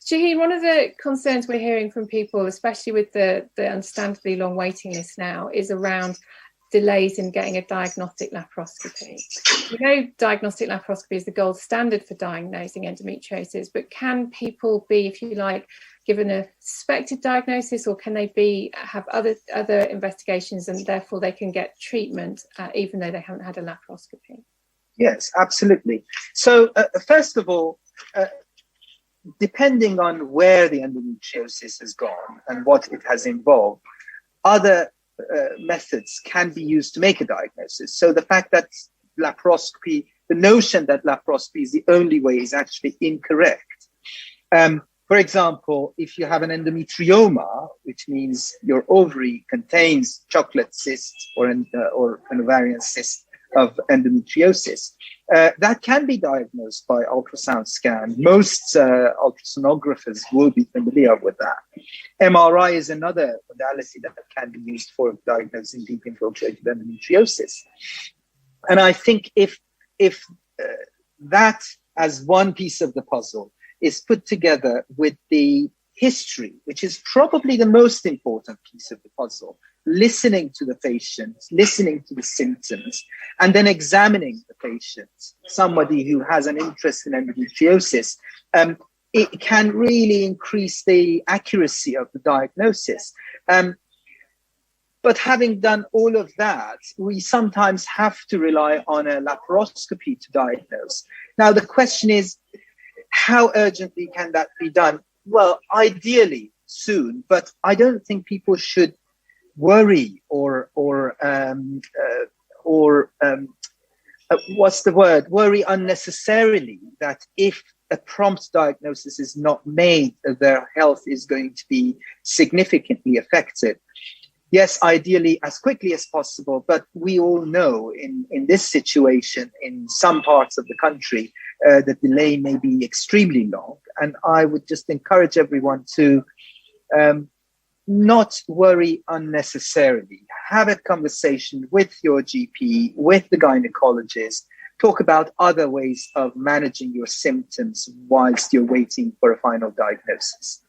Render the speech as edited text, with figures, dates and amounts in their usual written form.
Shaheen, one of the concerns we're hearing from people, especially with the understandably long waiting list now, is around delays in getting a diagnostic laparoscopy. We know diagnostic laparoscopy is the gold standard for diagnosing endometriosis, but can people be, if you like, given a suspected diagnosis, or can they have other investigations and therefore they can get treatment even though they haven't had a laparoscopy? Yes, absolutely. So first of all, depending on where the endometriosis has gone and what it has involved, other methods can be used to make a diagnosis. So the fact that laparoscopy, the notion that laparoscopy is the only way, is actually incorrect. For example, if you have an endometrioma, which means your ovary contains chocolate cysts or an ovarian cyst of endometriosis, that can be diagnosed by ultrasound scan. Most ultrasonographers will be familiar with that. MRI is another modality that can be used for diagnosing deep infiltrated endometriosis. And I think if that as one piece of the puzzle is put together with the history, which is probably the most important piece of the puzzle, listening to the patient, listening to the symptoms, and then examining the patient, somebody who has an interest in endometriosis, it can really increase the accuracy of the diagnosis. But having done all of that, we sometimes have to rely on a laparoscopy to diagnose. Now, the question is, how urgently can that be done? Well, ideally soon, but I don't think people should worry or worry unnecessarily that if a prompt diagnosis is not made, their health is going to be significantly affected. Yes, ideally as quickly as possible, but we all know in this situation, in some parts of the country, the delay may be extremely long. And I would just encourage everyone to not worry unnecessarily. Have a conversation with your GP, with the gynecologist. Talk about other ways of managing your symptoms whilst you're waiting for a final diagnosis.